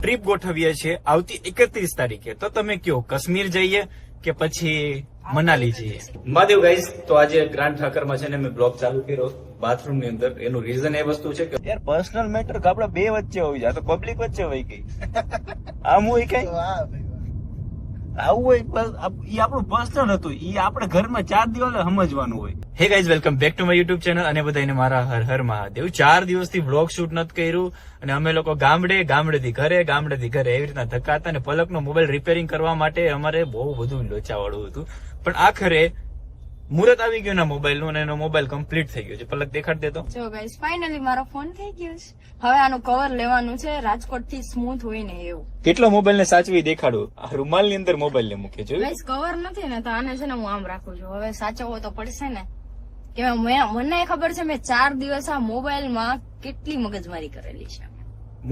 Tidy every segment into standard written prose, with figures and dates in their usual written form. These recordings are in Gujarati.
ટ્રીપ ગોઠવીએ છીએ આવતી 31 તારીખે. તો તમે કયો કાશ્મીર જઈએ કે પછી મનાલી જઈએ? મહાદેવ ગાઈસ, તો આજે ગ્રાન્ડ ઠાકરમાં છે ને મેં બ્લોગ ચાલુ કર્યો બાથરૂમ ની અંદર. એનું રીઝન એ વસ્તુ છે કે યાર પર્સનલ મેટર આપડા બે વચ્ચે હોય જાય, તો પબ્લિક વચ્ચે હોય ગઈ આમ હોય કઈ આવું હોય. ઈ આપણું પર્સનલ હતું, ઈ આપણે ઘરમાં 4 દિવસ સમજવાનું હોય. Hey guys, welcome back to my YouTube channel અને બધાને મારા હર હર મહાદેવ. 4 દિવસથી વ્લોગ શૂટ નથી કર્યું અને અમે લોકો ગામડેથી ઘરે એવી રીતના ધક્કા હતા અને પલકનો મોબાઈલ રિપેરિંગ કરવા માટે અમારે બહુ બધું લોચાવાળું હતું. પણ આખરે મુહૂર્ત આવી ગયું ના મોબાઈલ નું અને એનો મોબાઈલ કમ્પ્લીટ થઈ ગયો છે. પલક દેખાડ દેતો. જો ગાઈસ, ફાઇનલી મારો ફોન થઈ ગયો છે. હવે આનું કવર લેવાનું છે, રાજકોટ થી સ્મૂથ હોય ને એવું. કેટલો મોબાઈલ ને સાચવી દેખાડું. આ રૂમાલ ની અંદર મોબાઈલ ને મૂકે છે. ગાઈસ, કવર નથી ને તો આને છે ને હું આમ રાખું છું. હવે સાચવવો તો પડશે ને, કે મને ખબર છે મેં 4 દિવસ આ મોબાઈલ માં કેટલી મગજમારી કરેલી છે.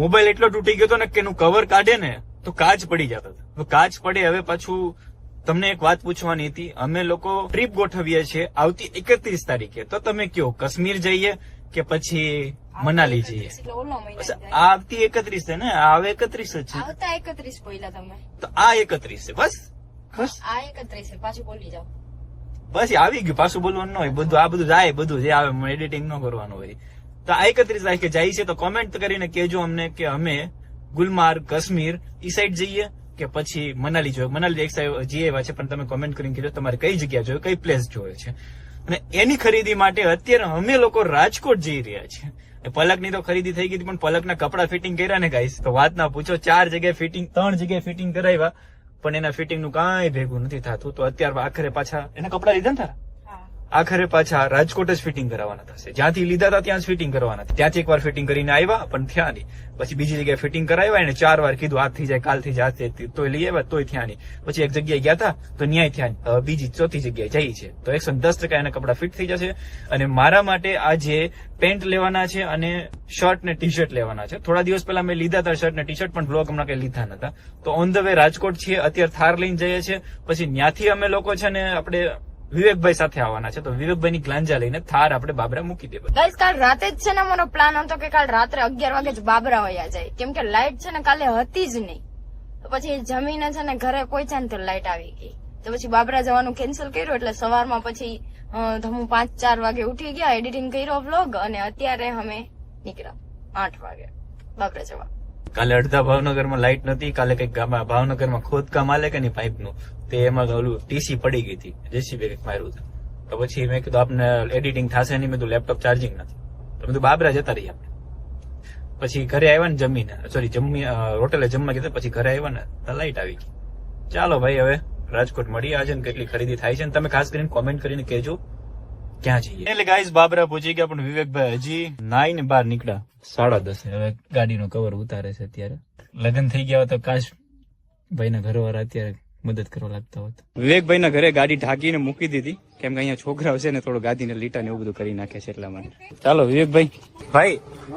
મોબાઈલ એટલો તૂટી ગયો હતો ને કે એનું કવર કાઢે ને તો કાચ પડી જતો હતો. કાચ પડે. હવે પાછું તમને એક વાત પૂછવાની હતી. અમે લોકો ટ્રીપ ગોઠવીએ છીએ આવતી 31 તારીખે. તો તમે કયો કાશ્મીર જઈએ કે પછી મનાલી જઈએ? આવતી 31 છે ને, આવે 31 જ છે. આવતા 31 બોલ્યા તમે, તો આ 31 છે. બસ આ 31 છે. પાછું બોલી જાઓ. બસ આવી ગયું, પાછું બોલવાનું ન હોય. બધું આ બધું જાય, બધું જે આવે એડિટિંગ ન કરવાનું હોય. તો આ 31 તારીખે જાય છે. તો કોમેન્ટ કરીને કેજો અમને કે અમે ગુલમાર્ગ, કાશ્મીર ઈ સાઈડ જઈએ કે પછી મનાલી જોઈએ. મનાલી એક સાઈડ જઈએ એવા છે, પણ તમે કોમેન્ટ કરીને કહેજો તમારે કઈ જગ્યા જોઈએ, કઈ પ્લેસ જોઈએ છે. અને એની ખરીદી માટે અત્યારે અમે લોકો રાજકોટ જઈ રહ્યા છીએ. પલકની તો ખરીદી થઈ ગઈ પણ પલકના કપડા ફિટિંગ કર્યા ને ગાઈસ, તો વાત ના પૂછો. 3 જગ્યાએ ફિટિંગ કરાવ્યા પણ એના ફિટિંગ નું કાંઈ ભેગું નથી થતું. તો અત્યારે આખરે પાછા એના કપડા લીધા ને તારા, આખરે પાછા રાજકોટ જ ફિટિંગ કરાવવાના થશે. જ્યાંથી લીધા હતા ત્યાં જ ફિટિંગ કરવાના. ત્યાંથી એકવાર ફિટિંગ કરીને આવ્યા પણ થયા નહીં. પછી બીજી જગ્યાએ ફિટિંગ કરાવ્યા અને 4 વાર કીધું આજ થઈ જાય, કાલ થઈ જાય, તોય લઈ આવ્યા તોય થયા નહીં. પછી એક જગ્યાએ ગયા હતા તો ન્યાય થયા નહીં. હવે બીજી ચોથી જગ્યાએ જઈ છે તો 110% એના કપડા ફિટ થઈ જશે. અને મારા માટે આજે પેન્ટ લેવાના છે અને શર્ટ ને ટી શર્ટ લેવાના છે. થોડા દિવસ પહેલા મેં લીધા હતા શર્ટ ને ટી શર્ટ, પણ બ્લોગ હમણાં કઈ લીધા નતા. તો ઓન ધ વે રાજકોટ છીએ. અત્યારે થાર લઈને જઈએ છીએ. પછી ત્યાંથી અમે લોકો છે ને આપણે વિવેકભાઈ સાથે આવવાના છે. તો વિવેકભાઈ ની ગ્લાંજા લઈને થાર આપણે બાબરા મૂકી દે. ગાઈસ, કાલ રાતે જ છે ને મારો પ્લાન હતો કે કાલ રાત્રે 11 વાગે જ બાબરા વયા જાય, કેમ કે લાઈટ છે ને કાલે હતી જ નહીં. તો પછી જમીને છે ને ઘરે પહોંચ્યા ને તો લાઈટ આવી ગઈ. તો પછી બાબરા જવાનું કેન્સલ કર્યું. એટલે સવારમાં પછી હું 5-4 વાગે ઉઠી ગયા, એડિટિંગ કર્યો વ્લોગ અને અત્યારે અમે નીકળ્યા 8 વાગે બાબરા જવા. કાલે અડધા ભાવનગરમાં લાઈટ નથી. કાલે કઈક ભાવનગરમાં ખોદકામ આલે કે નહીં પાઇપ નું, તે એમાં ઓલું ટીસી પડી ગઈ હતી, જેસીબી કંઈક માર્યું હતું. તો પછી મેં કીધું આપને એડિટિંગ થશે નહીં. મેં કીધું લેપટોપ ચાર્જિંગ નથી. તો મેં બાબરા જતા રહી આપણે. પછી ઘરે આવ્યા ને જમીને, હોટેલે જમવા ગયા. પછી ઘરે આવ્યા ને તો લાઈટ આવી ગઈ. ચાલો ભાઈ, હવે રાજકોટ મળીએ આજે ને કેટલી ખરીદી થાય છે. તમે ખાસ કરીને કોમેન્ટ કરીને કહેજો ક્યાં જઈએ. એટલે ગાઈસ, બાબરા પહોંચી ગયા પણ વિવેકભાઈ હજી નાઈને બહાર નીકળ્યા 10:30. હવે ગાડીનો કવર ઉતારે છે. અત્યારે લગ્ન થઈ ગયા તો કાશ ભાઈના ઘરવાળા અત્યારે મદદ કરવા લાગતા હોત. વિવેકભાઈ ના ઘરે ગાડી ઢાંકીને મૂકી દીધી, કેમ કે અહીંયા છોકરાઓ છે ને થોડું ગાદીને લીટા ને એવું બધું કરી નાખે છે એટલા માટે. ચાલો વિવેકભાઈ, ભાઈ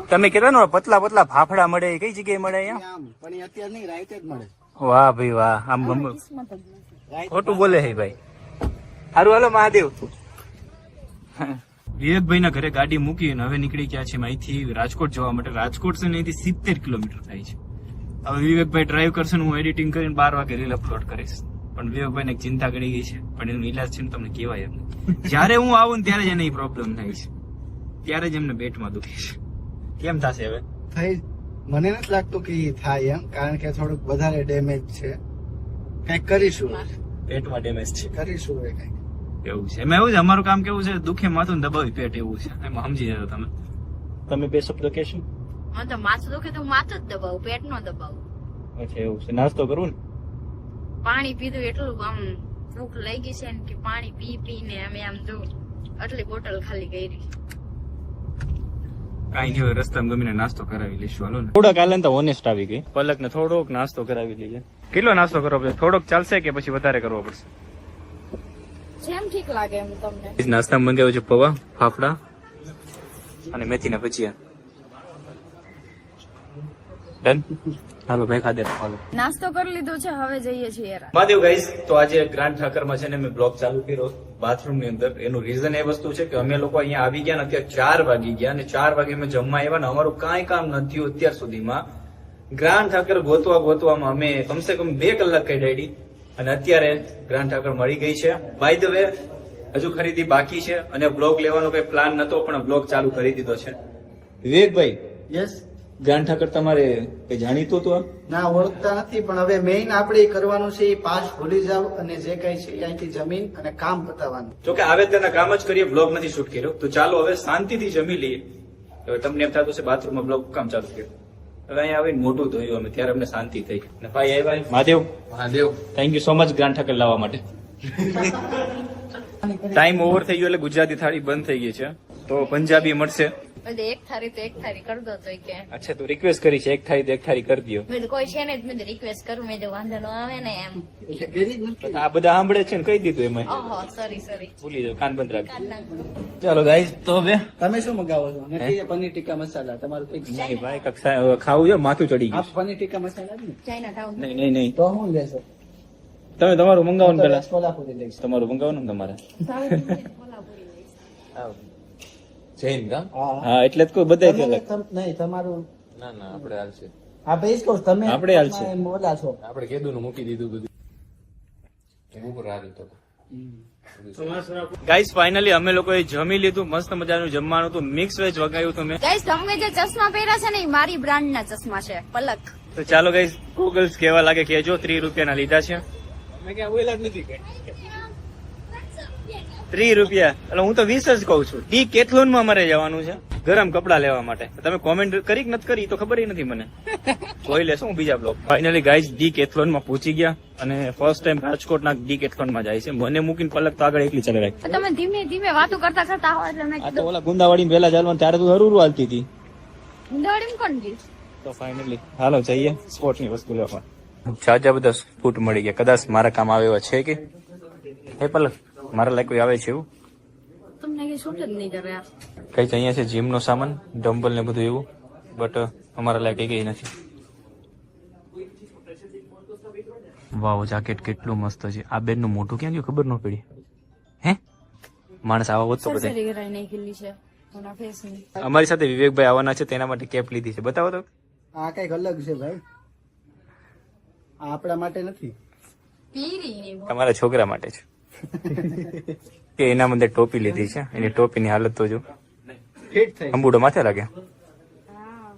તમે કહેતા ને પતલા ફાફડા મળે, કઈ જગ્યાએ મળે અહીંયા? પણ અત્યારે નહીં, રાઈટ જ મળે. વાહ ભાઈ વાહ, આમ ખોટું બોલે છે ભાઈ. સારું, હાલો મહાદેવ. વિવેકભાઈ ના ઘરે ગાડી મૂકીને હવે નીકળી ગયા છે અહીંથી રાજકોટ જવા માટે. રાજકોટ છે ને અહીંથી 70 કિલોમીટર થાય છે. હવે વિવેકભાઈ ડ્રાઈવ કરશે ને હું એડિટિંગ કરીને 12 વાગે રીલ અપલોડ કરીશ. પણ વિવેકભાઈ ને ચિંતા કરી ગઈ છે, પણ એનું ઈલાજ છે ને તમને કહેવાય એમ. જયારે હું આવું ને ત્યારે જ એને પ્રોબ્લેમ થાય છે, ત્યારે જ એમને પેટમાં દુખે છે. કેમ થશે હવે? મને નથી લાગતું કે થાય એમ, કારણ કે થોડુંક વધારે ડેમેજ છે. કઈક કરીશું, પેટમાં ડેમેજ છે, કરીશું કઈક એવું છે. એમાં એવું છે, અમારું કામ કેવું છે, દુખે માથું દબાવી પેટ, એવું છે. એમાં સમજી જાવ તમે 2 શબ્દ કહેશો? હા, તો માથું દુખે તો માથું જ દબાવું, પેટ નો દબાવું. અચ્છા, એવું છે. નાસ્તો કરું ને, પાણી પીધું એટલું આમ ભૂખ લઈ ગઈ છે ને કે પાણી પીને અમે આમ જો આટલી બોટલ ખાલી કરી. કઈ નહીં, રસ્તામાં ગમીને નાસ્તો કરાવી લઈશું. હાલો ને, થોડોક હાલે તો ઓનેસ્ટ આવી ગઈ. પલક ને થોડોક નાસ્તો કરાવી લઈએ. કેટલો નાસ્તો કરવો પડશે? થોડોક ચાલશે કે પછી વધારે કરવો પડશે? જેમ ઠીક લાગે એમ તમને. નાસ્તામાં મંગાવ્યું છે પૌવા, ફાફડા અને મેથીના ભજીયા. ડન. હાલો ભાઈ, ખાધે હાલો. નાસ્તો કરી લીધો છે, હવે જઈએ છીએ. મહાદેવ ગાઈસ, તો આજે ગ્રાન્ડ ઠાકરમાં છે ને મેં બ્લોગ ચાલુ કર્યો બાથરૂમ ની અંદર. એનું રીઝન એ વસ્તુ છે કે અમે લોકો અહીંયા આવી ગયા ને અત્યારે 4 વાગી ગયા અને 4 વાગે અમે જમવા આવ્યા ને અમારું કાંઈ કામ નથી અત્યાર સુધીમાં. ગ્રાન્ડ ઠાકર ગોતવામાં અમે કમસે કમ 2 કલાક કાઢી અને અત્યારે ગ્રાન્ડ ઠાકર મળી ગઈ છે. બાય ધ વે હજુ ખરીદી બાકી છે અને બ્લોગ લેવાનો કઈ પ્લાન નતો પણ બ્લોગ ચાલુ કરી દીધો છે. વિવેકભાઈ, યસ. ગ્રાન્ડ ઠાકર તમારે કઈ જાણીતું હતું? ના, ઓળખતા નથી, પણ હવે મેઇન આપણે કરવાનું છે એ પાસ ભૂલી જાવ અને જે કઈ છે એ અહીંથી જમીન અને કામ પતાવવાનું. જો કે આવે તેના કામ જ કરીએ, બ્લોગ નથી શૂટ કર્યો. તો ચાલો હવે શાંતિથી જમી લઈએ. હવે તમને એમ થતું છે બાથરૂમમાં બ્લોગ કામ ચાલુ કર્યો. હવે અહીંયા આવીને મોઢું ધોયું અમે, ત્યારે અમને શાંતિ થઈ. અને ભાઈ આવ્યા. Mahadev, thank you so much grand Thakar લાવવા માટે. ટાઈમ ઓવર થઈ ગયો એટલે ગુજરાતી થાળી બંધ થઈ ગઈ છે, તો પંજાબી મળશે. બધે એક થાળી તો એક થાળી કરી દો તો કે અચ્છા, તો રિક્વેસ્ટ કરી છે એક થાળી તો એક થાળી કરી દો. મેં કોઈ છે ને મેં રિક્વેસ્ટ કરું મેં વાંધો ન આવે ને એમ. એટલે કરી જ નથી. આ બધા સાંભળે છે ને કહી દીધું એમાં. ઓહો સોરી ભૂલી જાવ, કાન બંધ રાખજો. ચાલો ગાઈસ, તો હવે તમે શું મગાવો છો? નથી પનીર ટીકા મસાલા તમારું fix. નહીં ભાઈ, કક્ષા ખાવું છે, માથું ચડી આ ગયું. પનીર ટીકા મસાલા જ ને? ચાઇના ટાઉન નહીં. તો હું લેશો? તમે તમારું મંગાવો ને પેલા. કોલ્હાપુરી લઈશ. તમારું મંગાવો ને તમારે. જૈન કા હા, એટલે જ કોઈ બધા તમે નહીં તમારું. ના ના આપણે હાલશે આ ભાઈ કહું તમે આપણે હાલશે. બોલા છો. આપણે કેદું નું મૂકી દીધું બધું ઉપર હાલ તો ગાઈસ ફાઇનલી અમે લોકોએ જમી લીધું. મસ્ત મજાનું જમવાનું હતું, મિક્સ વેજ વગાવ્યું હતું મેં. ગાઈસ તમે જે ચશ્મા પહેર્યા છે ને એ મારી બ્રાન્ડના ચશ્મા છે, પલક. તો ચાલો ગાઈસ, ગૂગલ્સ કેવા લાગે કેજો. 3 રૂપિયાના લીધા છે. મેં ક્યાં બોલ્યા જ નથી 3 રૂપિયા એટલે હું તો 20 જ કઉ છું. ડી કેટલોન માં અમારે જવાનું છે ગરમ કપડા લેવા માટે. તમે કોમેન્ટ કરી કે નથી કરી તો ખબર નથી મને. કોઈ લેશો હું બીજા બ્લોગ. ફાઇનલી ગાઈસ ડી કેટલોન માં પહોંચી ગયા અને ફર્સ્ટ ટાઈમ રાજકોટના ડી કેટલોન માં જાય છે. મને મૂકીને પલક તો આગળ એકલી ચાલે રાખી. તમે ધીમે ધીમે વાતો કરતા કરતા આવો એટલે મેં આ તો કીધું ઓલા ગુંદાવાડી પહેલા ચાલવાનું ત્યારે તો હરું હાલતી હતી. ઉંદાવડી કોણ ગઈ? તો ફાઇનલી હાલો જઈએ સ્પોર્ટ ની વસ્તુ લેવા. જાજા બધા ફૂટ મળી ગયા, કદાચ મારા કામ આવે એવા છે કે હે પલક મારા લાયક કોઈ આવે છે એવું? તમને કઈ શૂટ જ નહીં કરે. કઈ અહીંયા છે જીમ નો સામાન, ડમ્બલ ને બધું એવું, બટ અમારા લાયક કઈ નથી. વાવ, જાકેટ કેટલું મસ્ત છે. આ બેન નું મોઢું ક્યાં ગયું ખબર ન પડી. હે માણસ આવા હોત તો બધા. સરસરી કરાઈ નાખેલી છે એના ફેસની. અમારી સાથે વિવેકભાઈ આવવાના છે, તેના માટે કેપ લીધી છે. બતાવો તો. આ કઈક અલગ છે ભાઈ, આ આપણા માટે નથી. પીરી તમારા છોકરા માટે છે કે એના અંદર ટોપી લીધી છે. એની ટોપીની હાલત તો જો ફિટ થઈ. અંબુડો માથે લાગે.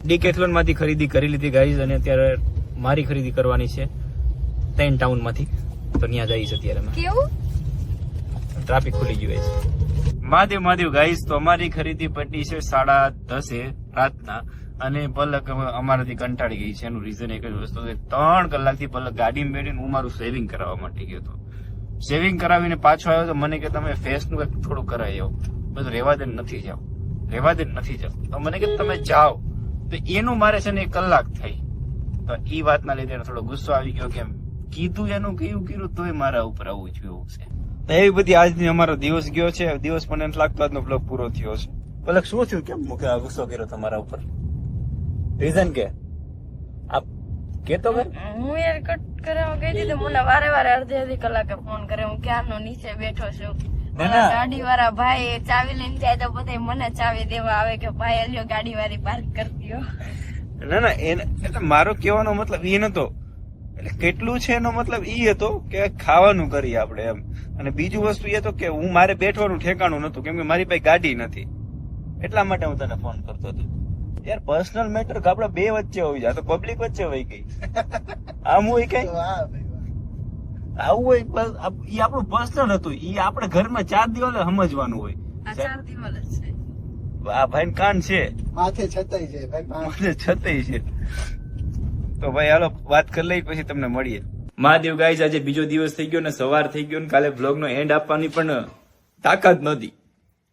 ડીકેથલોન માંથી ખરીદી કરી લીધી ગાઈઝ અને અત્યારે મારી ખરીદી કરવાની છે 3 ટાઉન માંથી. તો ત્યાં જઈશ અત્યારે અમે. કેવું ટ્રાફિક ખુલી ગયું છે. મહાદેવ ગાઈઝ, તો અમારી ખરીદી પટી છે 10:30 રાતના અને પલક અમારાથી કંટાળી ગઈ છે. એનું રીઝન એક જ વસ્તુ છે, 3 કલાકથી પલક ગાડીમાં બેઠીને હું મારું સેવિંગ કરાવવા માટે ગયો હતો. સેવિંગ કરાવીને પાછો આવ્યો તો મને કે તમે ફેસ નું કંઈક થોડું કરાવી આવો. બધું રેવા દે નથી જાવ. તો મને કે તમે જાઓ. તો એનું મારે છે ને 1 કલાક થઈ. તો એ વાતના લીધે થોડો ગુસ્સો આવી ગયો કે કીધું એનું કીધું તોય મારા ઉપર આવું થયું છે. એવી બધી આજની અમારો દિવસ ગયો છે. દિવસ પણ એમ લાગતો આજનો બ્લોગ પૂરો થયો છે. પલક શું થયું, કેમ ગુસ્સો કર્યો તમારા ઉપર? રીઝન કે આપ કેતો કે હું યાર કટ કરાવવા ગઈ હતી તો મને વારે વારે અડધી કલાકે ફોન કરે. હું ક્યારનો નીચે બેઠો છું. ના. ગાડી વાળા ભાઈ ચાવી લઈને જાય તો બધા મને ચાવી દેવા આવે કે ભાઈ અલ્યો ગાડી વાળી પાર્ક કરી દો. ના એટલે મારો કહેવાનો મતલબ એ નતો. એટલે કેટલું છે એનો મતલબ ઈ હતો કે ખાવાનું કરીએ આપણે એમ. અને બીજું વસ્તુ એ તો કે હું મારે બેઠવાનું ઠેકાણું નતું કેમ કે મારી પાસે ગાડી નથી. એટલા માટે હું તને ફોન કરતો હતો. યાર પર્સનલ મેટર આપડે બે વચ્ચે હોઈ જાય તો પબ્લિક વચ્ચે વહી ગઈ. આમ હોય કઈ આવું હોય ઈ આપણું પર્સનલ હતું. ઈ આપણે ઘરમાં 4 દિવસ સમજવાનું હોય. આ 4 દિવસ છે. આ ભાઈ કાન છે માથે છતાઈ છે ભાઈ, મને છતાંય છે. તો ભાઈ હાલો વાત કરી લઈ પછી તમને મળીએ. મહાદેવ ગાઈઝ, આજે બીજો દિવસ થઈ ગયો ને સવાર થઈ ગયો ને કાલે બ્લોગ નો એન્ડ આપવાની પણ તાકાત નહોતી.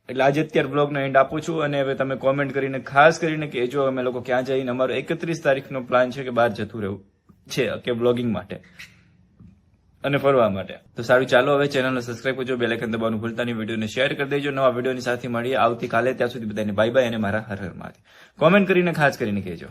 એટલે આજે અત્યારે બ્લોગ નો એન્ડ આપું છું અને હવે તમે કોમેન્ટ કરીને ખાસ કરીને કહેજો અમે લોકો ક્યાં જઈને. અમારો 31 તારીખનો પ્લાન છે કે બહાર જતું રહેવું છે કે બ્લોગિંગ માટે અને ફરવા માટે. તો સારું, ચાલો હવે ચેનલને સબસ્ક્રાઇબ કરજો, બેલ આઇકન દબાવવાનું ભૂલતા નહીં, વિડીયોને શેર કરી દેજો. નવા વિડીયોની સાથે મળીએ આવતીકાલે. ત્યાં સુધી બધાને બાય બાય અને મારા હર હર મહાદેવ. કોમેન્ટ કરીને ખાસ કરીને કહેજો.